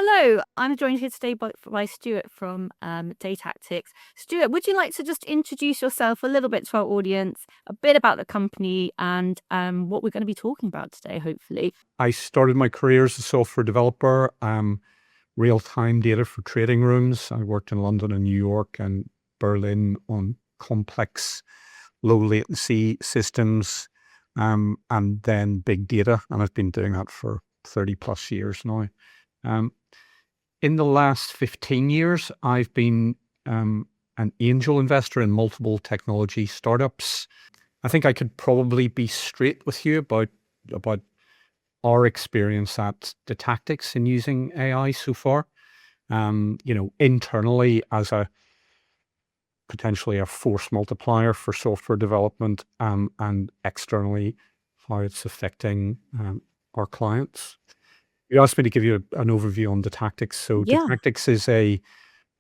Hello, I'm joined here today by Stuart from Datactics. Stuart, would you like to just introduce yourself a little bit to our audience, a bit about the company and what we're going to be talking about today, hopefully? I started my career as a software developer, real-time data for trading rooms. I worked in London and New York and Berlin on complex low latency systems, and then big data. And I've been doing that for 30 plus years now. In the last 15 years, I've been an angel investor in multiple technology startups. I think I could probably be straight with you about our experience at Datactics in using AI so far. Internally as potentially a force multiplier for software development, and externally how it's affecting our clients. You asked me to give you an overview on Datactics. So Yeah. Datactics is a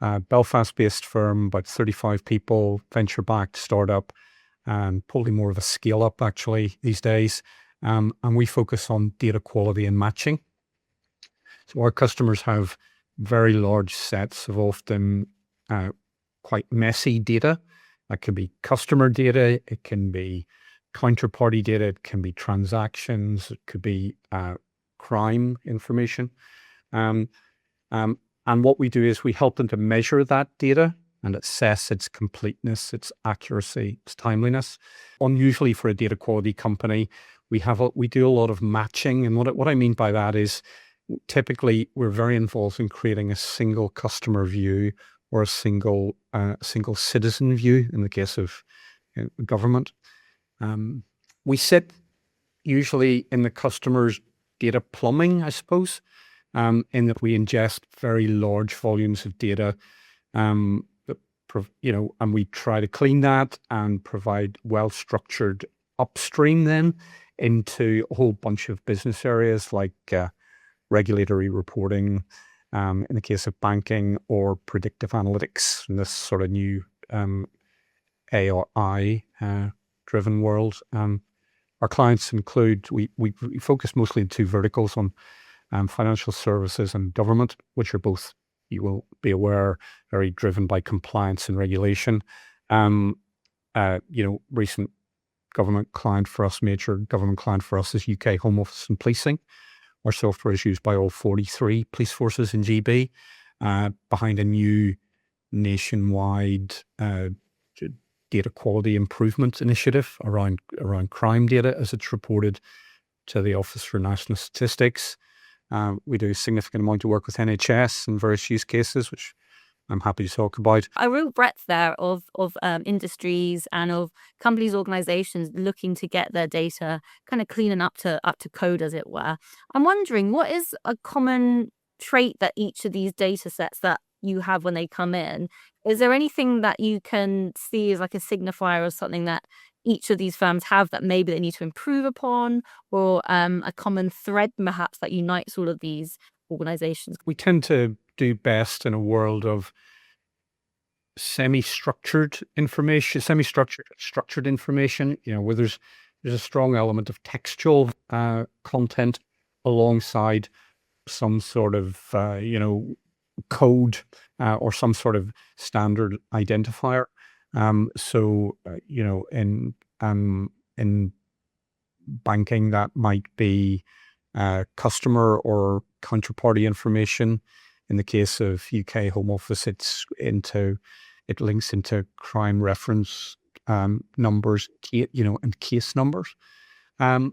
Belfast-based firm, about 35 people, venture-backed startup, and probably more of a scale-up actually these days. And we focus on data quality and matching. So our customers have very large sets of often quite messy data. That could be customer data, it can be counterparty data, it can be transactions, it could be crime information. And what we do is we help them to measure that data and assess its completeness, its accuracy, its timeliness. Unusually for a data quality company, we do a lot of matching. And what I mean by that is typically we're very involved in creating a single customer view or a single citizen view in the case of government. We sit usually in the customer's data plumbing, I suppose, in that we ingest very large volumes of data, and we try to clean that and provide well-structured upstream then into a whole bunch of business areas like regulatory reporting, in the case of banking, or predictive analytics in this sort of new AI driven world. Our clients include, we focus mostly in two verticals on financial services and government, which are both, you will be aware, very driven by compliance and regulation. Recent government client for us, major government client for us is UK Home Office and Policing. Our software is used by all 43 police forces in GB, behind a new nationwide data quality improvement initiative around crime data as it's reported to the Office for National Statistics. We do a significant amount of work with NHS and various use cases, which I'm happy to talk about. A real breadth there of industries and of companies, organizations looking to get their data kind of clean and up to code, as it were. I'm wondering, what is a common trait that each of these data sets that you have when they come in? Is there anything that you can see as like a signifier or something that each of these firms have that maybe they need to improve upon, or a common thread perhaps that unites all of these organizations? We tend to do best in a world of semi-structured structured information, where there's a strong element of textual content alongside some sort of code or some sort of standard identifier. In banking, that might be customer or counterparty information. In the case of UK Home Office, it links into crime reference numbers, and case numbers. So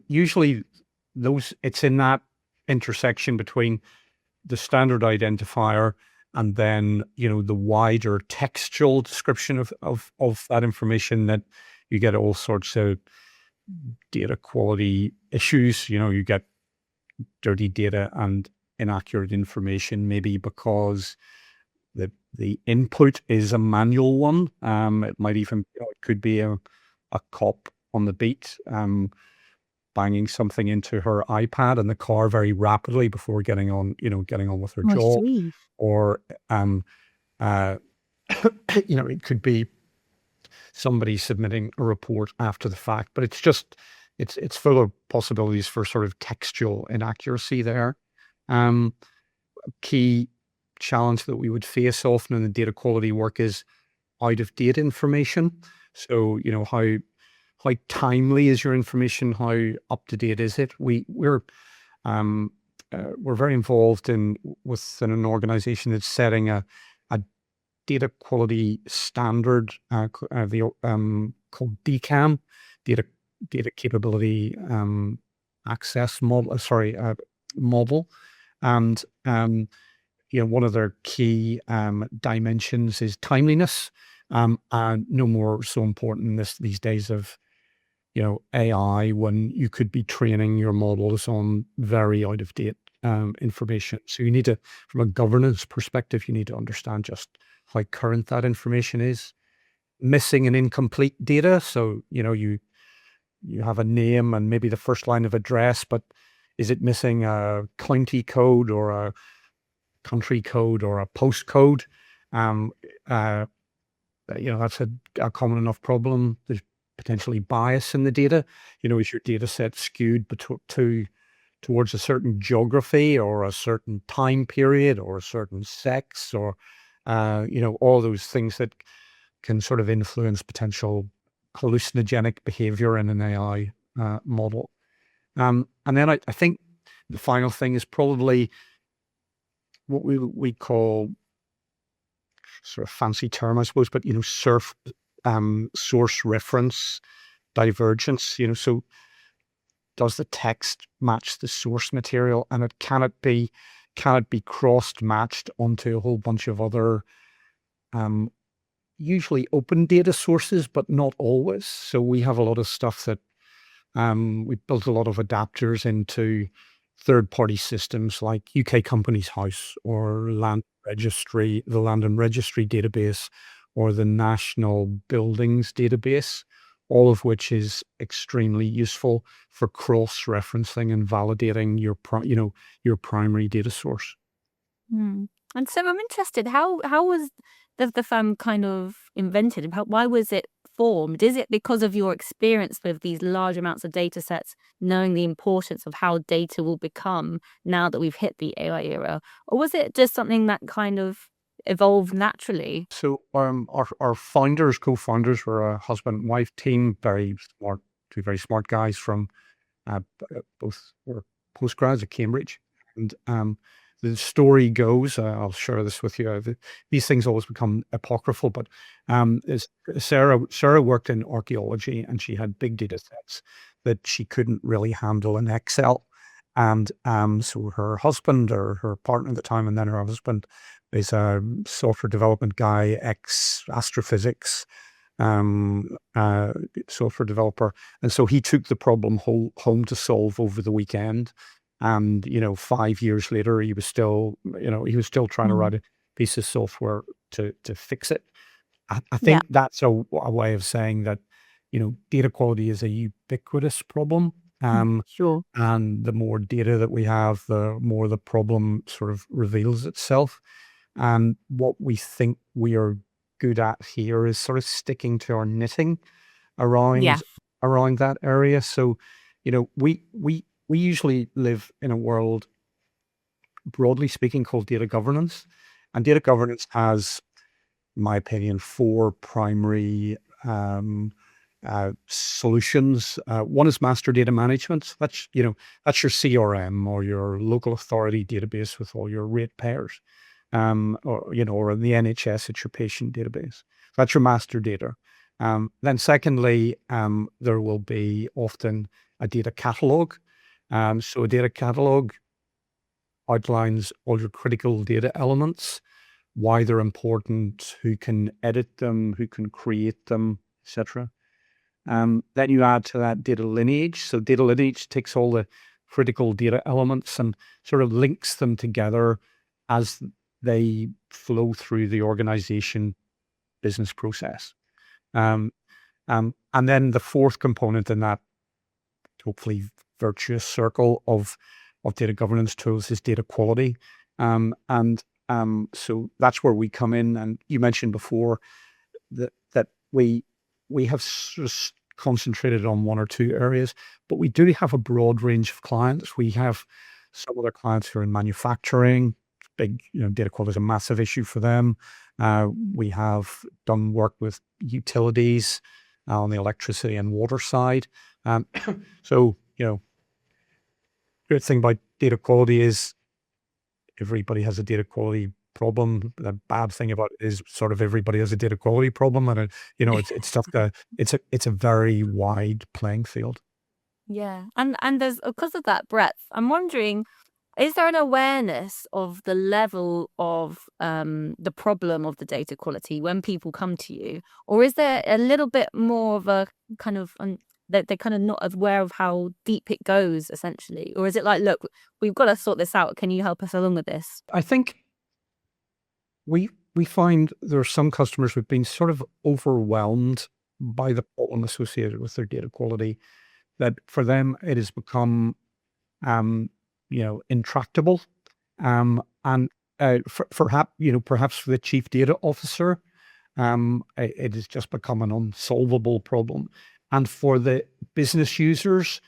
usually it's in that intersection between the standard identifier and then, the wider textual description of that information that you get all sorts of data quality issues. You get dirty data and inaccurate information, maybe because the input is a manual one. It might even, it could be a cop on the beat, banging something into her iPad in the car very rapidly before getting on with her job. Or, it could be somebody submitting a report after the fact, but it's full of possibilities for sort of textual inaccuracy there. key challenge that we would face often in the data quality work is out of date information. So, how timely is your information? How up to date is it? Um, we're very involved within an organization that's setting a data quality standard, called DCAM, data capability access model. Model, and one of their key dimensions is timeliness, and no more so important these days of AI, when you could be training your models on very out of date information. So you need to, from a governance perspective, you need to understand just how current that information is. Missing and incomplete data. So, you have a name and maybe the first line of address, but is it missing a county code or a country code or a postcode? Uh, that's a common enough problem. There's potentially bias in the data. Is your data set skewed towards a certain geography or a certain time period or a certain sex, or all those things that can sort of influence potential hallucinogenic behavior in an AI model. And then I think the final thing is probably what we call, sort of fancy term, I suppose, but source reference divergence. So does the text match the source material, and can it be cross matched onto a whole bunch of other usually open data sources, but not always. So we have a lot of stuff that we built a lot of adapters into third-party systems like UK Companies House or the Land and Registry database, or the National Buildings database, all of which is extremely useful for cross-referencing and validating your primary data source. Hmm. And so I'm interested, how was the firm kind of invented? Why was it formed? Is it because of your experience with these large amounts of data sets, knowing the importance of how data will become now that we've hit the AI era? Or was it just something that kind of evolved naturally? So our co-founders were a husband and wife team, very smart, two very smart guys from both were postgrads at Cambridge. And the story goes, I'll share this with you. These things always become apocryphal, but Sarah worked in archaeology, and she had big data sets that she couldn't really handle in Excel. And so her husband, or her partner at the time, and then her husband, is a software development guy, ex-astrophysics software developer. And so he took the problem home to solve over the weekend. And, 5 years later, he was still trying to write a piece of software to fix it. I Yeah. think that's a way of saying that, data quality is a ubiquitous problem. Sure. And the more data that we have, the more the problem sort of reveals itself. And what we think we are good at here is sort of sticking to our knitting Yeah. around that area. So, we usually live in a world, broadly speaking, called data governance. And data governance has, in my opinion, 4 primary solutions. One is master data management. That's your CRM or your local authority database with all your ratepayers. Or in the NHS, it's your patient database. That's your master data. Then secondly, there will be often a data catalog. So a data catalog outlines all your critical data elements, why they're important, who can edit them, who can create them, etc. Then you add to that data lineage. So data lineage takes all the critical data elements and sort of links them together as they flow through the organization business process. And then the fourth component in that, hopefully, virtuous circle of data governance tools is data quality. So that's where we come in. And you mentioned before that we have sort of concentrated on 1 or 2 areas, but we do have a broad range of clients. We have some other clients who are in manufacturing, big, data quality is a massive issue for them. We have done work with utilities on the electricity and water side. So, great thing about data quality is everybody has a data quality problem. The bad thing about it is sort of everybody has a data quality problem, and it's tough to, it's a very wide playing field. Yeah. And there's, because of that breadth, I'm wondering, is there an awareness of the level of the problem of the data quality when people come to you? Or is there a little bit more of a kind of, that they're kind of not aware of how deep it goes, essentially? Or is it like, look, we've got to sort this out. Can you help us along with this? I think we find there are some customers who've been sort of overwhelmed by the problem associated with their data quality, that for them it has become intractable. And perhaps for the chief data officer, it has just become an unsolvable problem. And for the business users,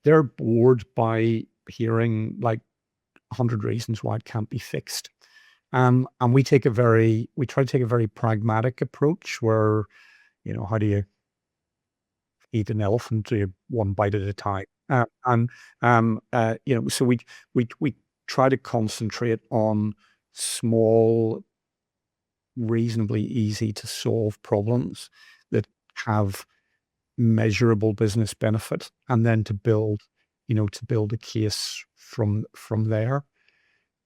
they're bored by hearing like 100 reasons why it can't be fixed. And we try to take a very pragmatic approach where, how do you eat an elephant one bite at a time? So we try to concentrate on small, reasonably easy to solve problems that have measurable business benefit, and then to build a case from there.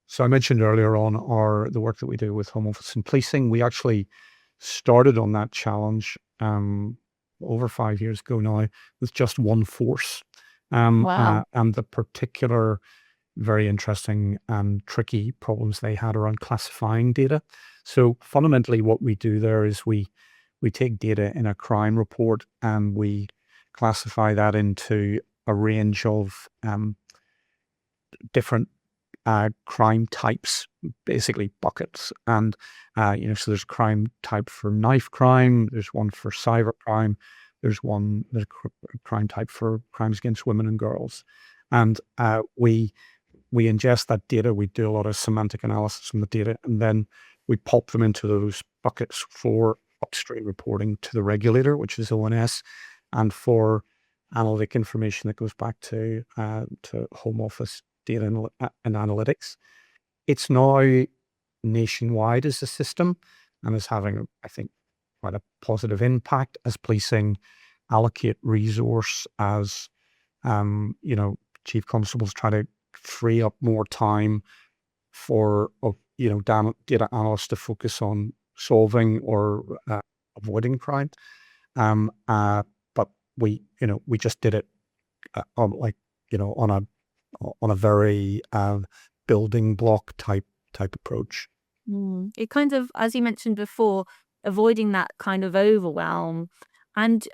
So I mentioned earlier on the work that we do with Home Office and Policing. We actually started on that challenge over 5 years ago now with just one force. Wow. And the particular very interesting and tricky problems they had around classifying data. So fundamentally what we do there is we take data in a crime report and we classify that into a range of different crime types, basically buckets. And, so there's crime type for knife crime, there's one for cyber crime, there's a crime type for crimes against women and girls. And we ingest that data, we do a lot of semantic analysis from the data, and then we pop them into those buckets for upstream reporting to the regulator, which is ONS, and for analytic information that goes back to Home Office data and analytics. It's now nationwide as a system and is having, I think, quite a positive impact as policing allocate resource, as chief constables try to free up more time for data analysts to focus on solving or avoiding crime. But we just did it on a very building block type approach. It kind of, as you mentioned before, avoiding that kind of overwhelm. And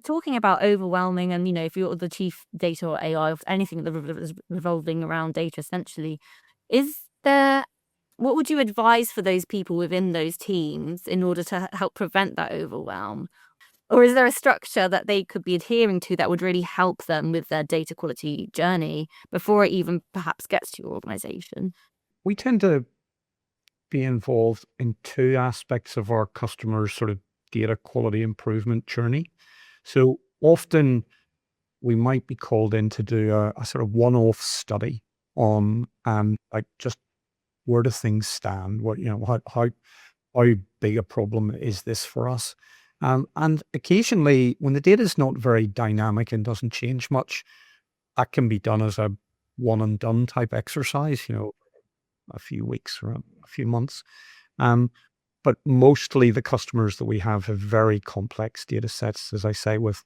talking about overwhelming, and if you're the chief data or AI or anything that is revolving around data, essentially, what would you advise for those people within those teams in order to help prevent that overwhelm? Or is there a structure that they could be adhering to that would really help them with their data quality journey before it even perhaps gets to your organization? We tend to be involved in two aspects of our customers' sort of data quality improvement journey. So often we might be called in to do a sort of one-off study on just where do things stand? What, how big a problem is this for us? And occasionally, when the data is not very dynamic and doesn't change much, that can be done as a one and done type exercise, a few weeks or a few months. But mostly the customers that we have very complex data sets, as I say, with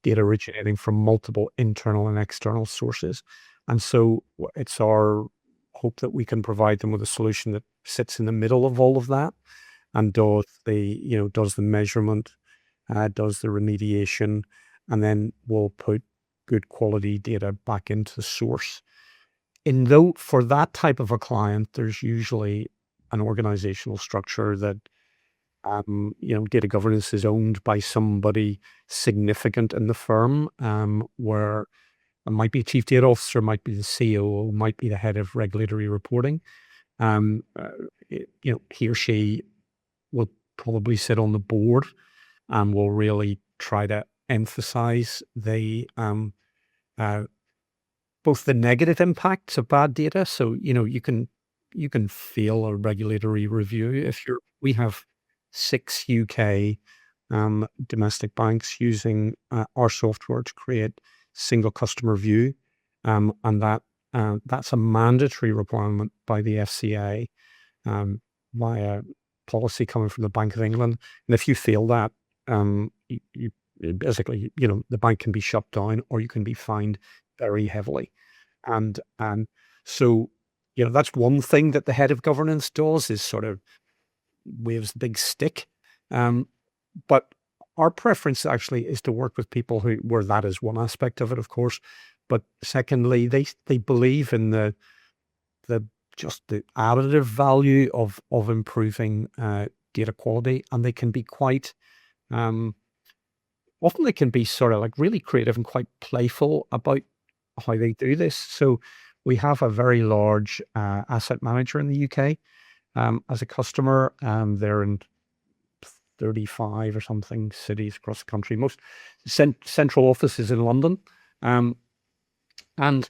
data originating from multiple internal and external sources. And so it's our hope that we can provide them with a solution that sits in the middle of all of that and does the measurement, does the remediation, and then we'll put good quality data back into the source. For that type of a client, there's usually an organizational structure that, data governance is owned by somebody significant in the firm, where it might be a chief data officer, might be the COO, might be the head of regulatory reporting. he or she will probably sit on the board and will really try to emphasize both the negative impacts of bad data. So, you can fail a regulatory review if we have 6 UK domestic banks using our software to create single customer view. And that's a mandatory requirement by the FCA via policy coming from the Bank of England. And if you fail that, you basically, the bank can be shut down or you can be fined very heavily. And so, that's one thing that the head of governance does, is sort of waves the big stick. But our preference actually is to work with people where that is one aspect of it, of course. But secondly, they believe in the additive value of improving data quality, and they can be quite often they can be sort of like really creative and quite playful about how they do this. So we have a very large asset manager in the UK as a customer. They're in 35 or something cities across the country. Most central office is in London. And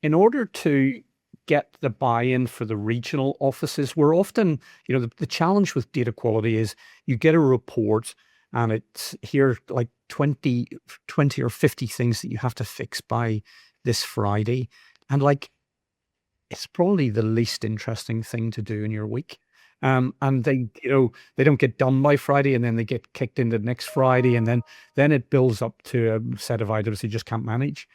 in order to get the buy-in for the regional offices, we're often, the challenge with data quality is you get a report and it's here like 20 or 50 things that you have to fix by this Friday. And like, it's probably the least interesting thing to do in your week. And they don't get done by Friday, and then they get kicked into next Friday, and then it builds up to a set of items you just can't manage.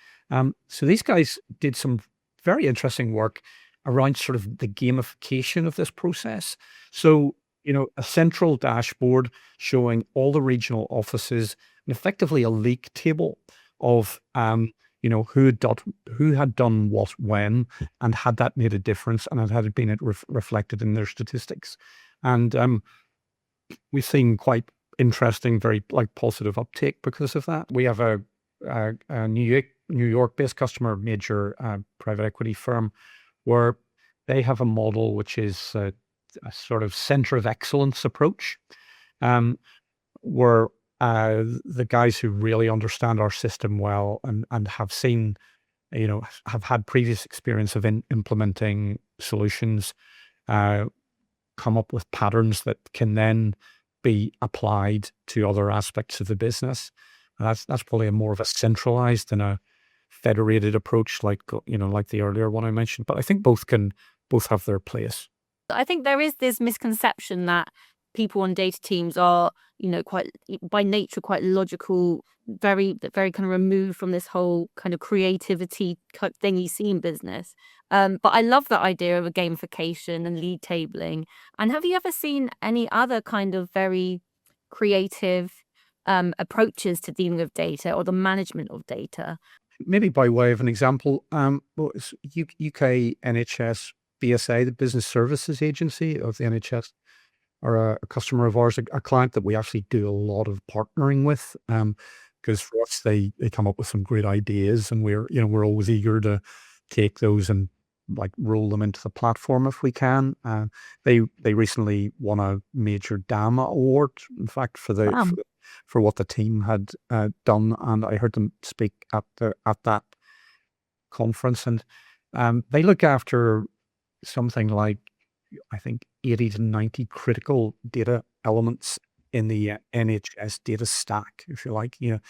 So these guys did some very interesting work around sort of the gamification of this process. So, a central dashboard showing all the regional offices and effectively a league table of, who had done what when, and had that made a difference, and had it been reflected in their statistics. And we've seen quite interesting, very like positive uptake because of that. We have a New York-based customer, major private equity firm, where they have a model which is a sort of center of excellence approach, where the guys who really understand our system well and have seen, have had previous experience of implementing solutions, come up with patterns that can then be applied to other aspects of the business. And that's probably more of a centralized than a federated approach, like the earlier one I mentioned. But I think both have their place. I think there is this misconception that people on data teams are, quite by nature quite logical, very kind of removed from this whole kind of creativity thing you see in business. But I love that idea of a gamification and lead tabling. And have you ever seen any other kind of very creative approaches to dealing with data or the management of data? Maybe by way of an example, it's UK NHS BSA, the Business Services Agency of the NHS, are a customer of ours, a client that we actually do a lot of partnering with, because for us, they come up with some great ideas, and we're always eager to take those and like roll them into the platform if we can. They recently won a major DAM award, in fact, for what the team had done, and I heard them speak at that conference, and they look after something like, I think, 80 to 90 critical data elements in the NHS data stack, if you like. So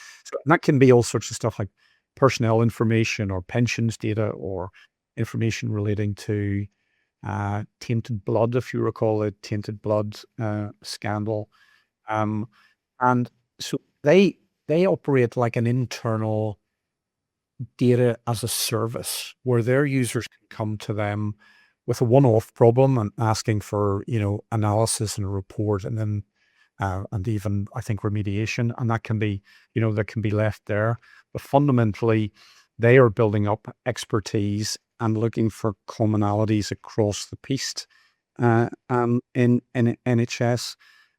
that can be all sorts of stuff like personnel information or pensions data or information relating to tainted blood, if you recall the tainted blood scandal. And so they operate like an internal data as a service where their users can come to them with a one-off problem and asking for, analysis and a report, and then and even, I think, remediation, and that can be left there. But fundamentally, they are building up expertise and looking for commonalities across the piece in NHS,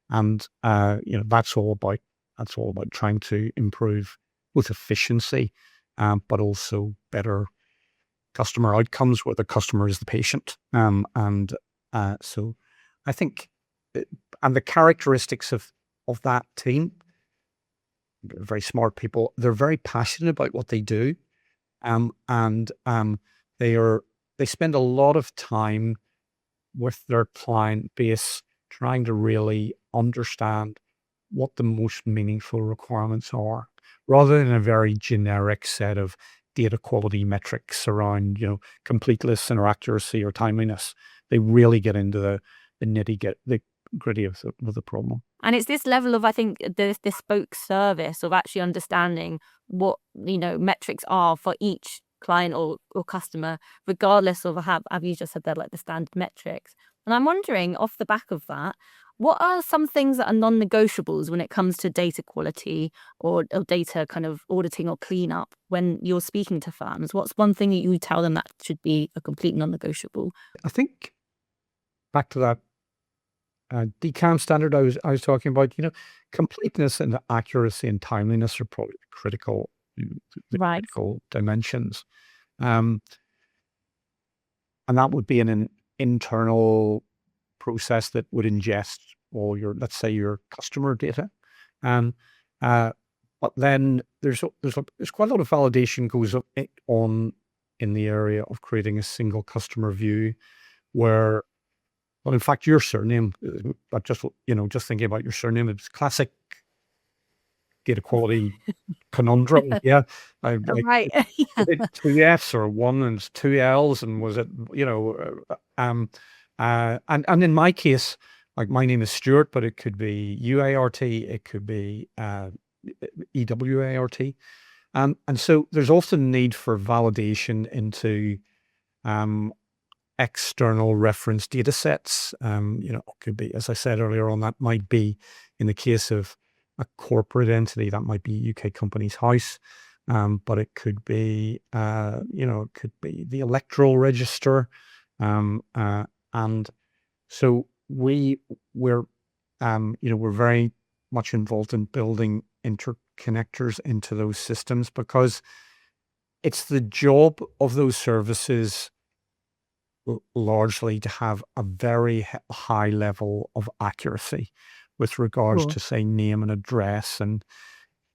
and that's all about trying to improve both efficiency, but also better customer outcomes where the customer is the patient. And So I think, and the characteristics of that team, very smart people, they're very passionate about what they do. And they spend a lot of time with their client base trying to really understand what the most meaningful requirements are, rather than a very generic set of data quality metrics around, completeness or accuracy or timeliness. They really get into the the gritty of the problem. And it's this level of, I think, this bespoke service of actually understanding what, metrics are for each client or customer, regardless of, have you just said that, like the standard metrics. And I'm wondering, off the back of that, what are some things that are non-negotiables when it comes to data quality or data kind of auditing or cleanup when you're speaking to firms? What's one thing that you tell them that should be a complete non-negotiable? I think back to that DCAM standard I was talking about, completeness and accuracy and timeliness are probably the Right. critical dimensions. And that would be an internal process that would ingest all your, let's say, your customer data. But then there's quite a lot of validation goes on in the area of creating a single customer view where, well, in fact, your surname, just thinking about your surname, it's classic data quality conundrum. Yeah. Right. Is it two Fs or one and it's two Ls? And was it, and in my case, like my name is Stuart, but it could be UART, it could be EWART. And so there's often need for validation into external reference data sets. It could be, as I said earlier on, that might be in the case of a corporate entity, that might be UK Companies House. But it could be, it could be the electoral register. And so we're very much involved in building interconnectors into those systems because it's the job of those services largely to have a very high level of accuracy with regards to, say, name and address and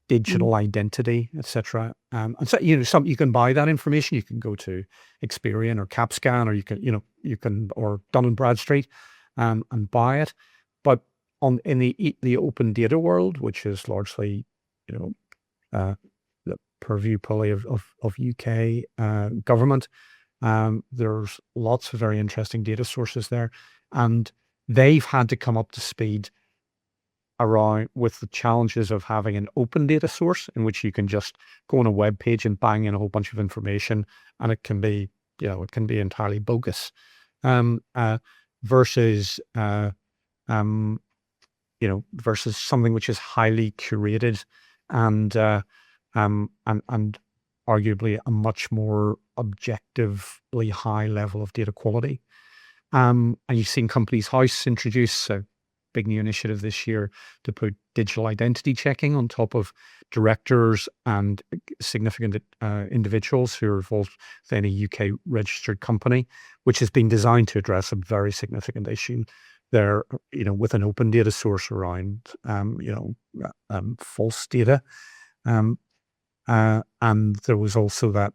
digital identity, etc. And so, you can buy that information. You can go to Experian or CapScan, or you can or Dun and Bradstreet, and buy it. But in the open data world, which is largely, the purview probably of UK government, there's lots of very interesting data sources there, and they've had to come up to speed around with the challenges of having an open data source in which you can just go on a web page and bang in a whole bunch of information, and it can be, entirely bogus, versus versus something which is highly curated and arguably a much more objectively high level of data quality. And you've seen Companies House introduce a big new initiative this year to put digital identity checking on top of directors and significant individuals who are involved with any UK registered company, which has been designed to address a very significant issue there, with an open data source around, false data. And there was also that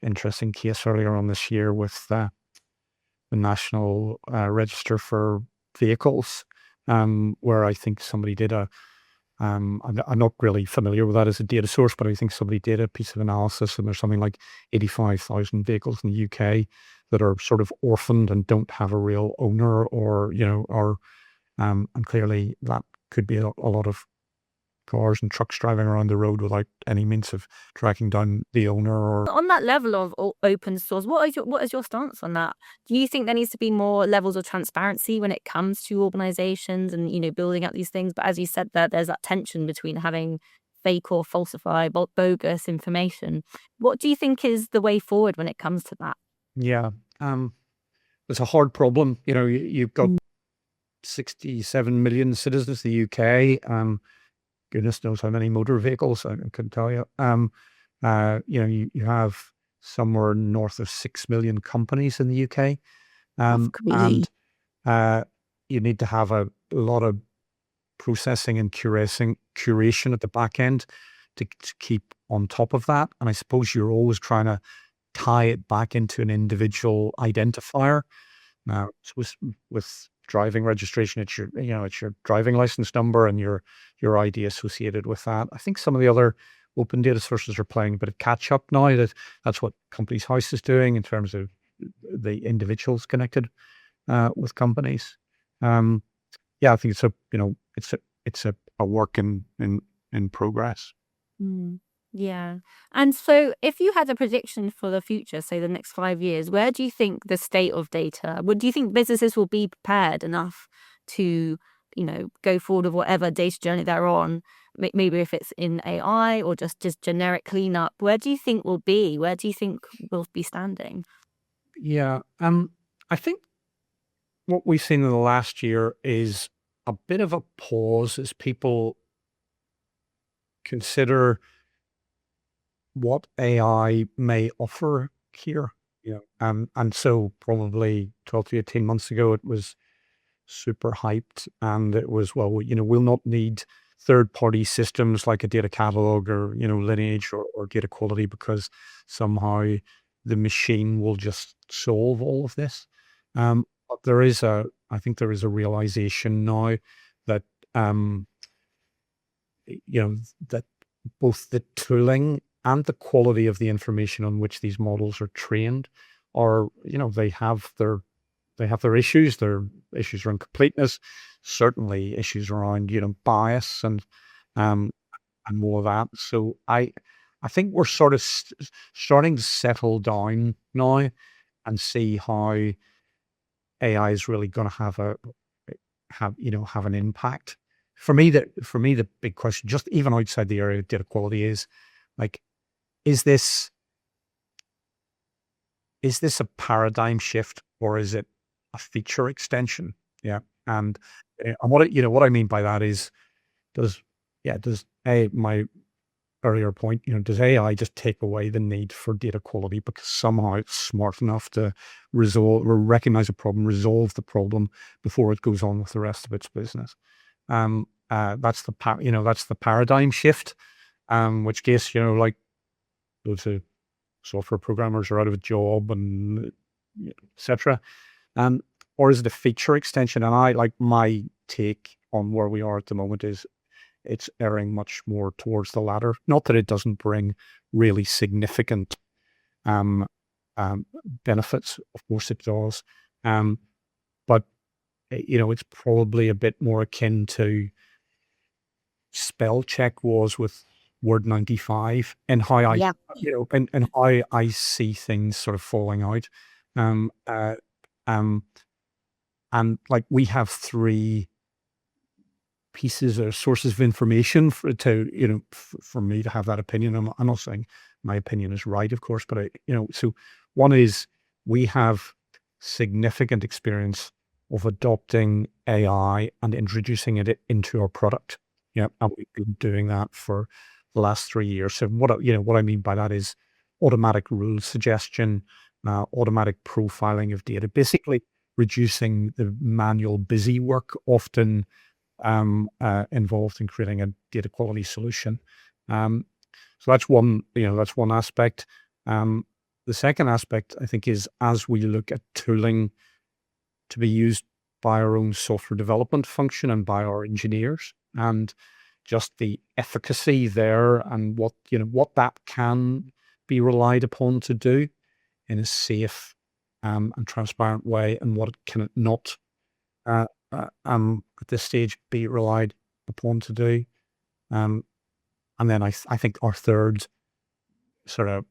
interesting case earlier on this year with the National Register for Vehicles, where I think somebody did I'm not really familiar with that as a data source, but I think somebody did a piece of analysis, and there's something like 85,000 vehicles in the UK that are sort of orphaned and don't have a real owner, and clearly that could be a lot of cars and trucks driving around the road without any means of tracking down the owner. Or on that level of open source, what is your stance on that? Do you think there needs to be more levels of transparency when it comes to organizations and building up these things? But as you said, there's that tension between having fake or falsified, bogus information. What do you think is the way forward when it comes to that? Yeah, it's a hard problem. You've got 67 million citizens in the UK. Goodness knows how many motor vehicles, I couldn't tell you. You have somewhere north of 6 million companies in the UK. That's crazy. You need to have a lot of processing and curation at the back end to keep on top of that. And I suppose you're always trying to tie it back into an individual identifier. Now, with driving registration, it's your driving license number and your ID associated with that. I think some of the other open data sources are playing a bit of catch up now. That's what Companies House is doing in terms of the individuals connected with companies. Yeah, I think it's a work in progress. Mm, yeah. And so if you had a prediction for the future, say the next 5 years, where do you think the state of data, do you think businesses will be prepared enough to, go forward with whatever data journey they're on? Maybe if it's in AI or just generic cleanup, where do you think we'll be? Where do you think we'll be standing? Yeah. I think what we've seen in the last year is a bit of a pause as people consider what AI may offer here. And so probably 12 to 18 months ago, it was super hyped, and it was, well, we'll not need third-party systems like a data catalog or, lineage or data quality, because somehow the machine will just solve all of this. But I think there is a realization now that, that both the tooling and the quality of the information on which these models are trained are, they have their issues. Their issues around completeness, certainly issues around, bias um, and more of that. So I think we're sort of starting to settle down now and see how AI is really going to have an impact. For me, the big question, just even outside the area of data quality, is like, is this a paradigm shift, or is it a feature extension? Yeah. And what I mean by that is, does my earlier point, does AI just take away the need for data quality because somehow it's smart enough to resolve or recognize a problem, resolve the problem before it goes on with the rest of its business? That's the paradigm shift. Which case, like, those software programmers are out of a job, and etc. Or is it a feature extension? And my take on where we are at the moment is it's erring much more towards the latter. Not that it doesn't bring really significant um, benefits. Of course it does. But it's probably a bit more akin to spell check was with Word 95, and how Yeah. and how I see things sort of falling out. Um, uh, um, and like, we have three pieces or sources of information for me to have that opinion. I'm not saying my opinion is right, of course, but so one is, we have significant experience of adopting AI and introducing it into our product. Yeah, and we've been doing that for the last 3 years. So what I mean by that is automatic rule suggestion, automatic profiling of data, basically reducing the manual busy work often involved in creating a data quality solution. So that's one aspect. The second aspect, I think, is as we look at tooling to be used by our own software development function and by our engineers, and just the efficacy there, and what that can be relied upon to do in a safe and transparent way, and what can it not at this stage be relied upon to do. And then I think our third sort of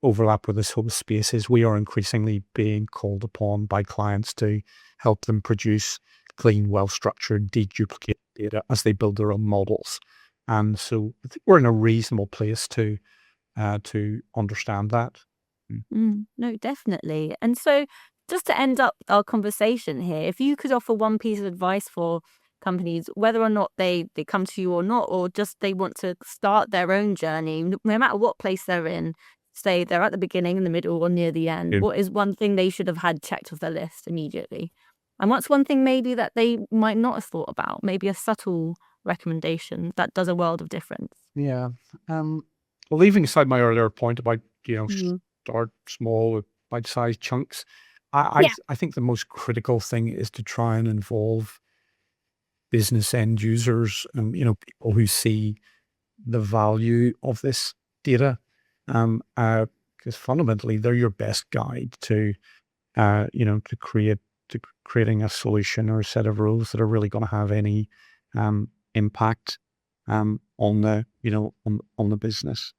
overlap with this whole space is, we are increasingly being called upon by clients to help them produce clean, well-structured, deduplicated data as they build their own models. And so I think we're in a reasonable place to understand that. No, definitely. And so, just to end up our conversation here, if you could offer one piece of advice for companies, whether or not they come to you or not, or just they want to start their own journey, no matter what place they're in, say they're at the beginning, in the middle, or near the end, Yeah. what is one thing they should have had checked off their list immediately? And what's one thing maybe that they might not have thought about? Maybe a subtle recommendation that does a world of difference. Yeah. Well, leaving aside my earlier point about, Mhm. start small with bite-sized chunks, Yeah. I think the most critical thing is to try and involve business end users and, people who see the value of this data. Because fundamentally they're your best guide to, to creating a solution or a set of rules that are really going to have any impact on the, on the business.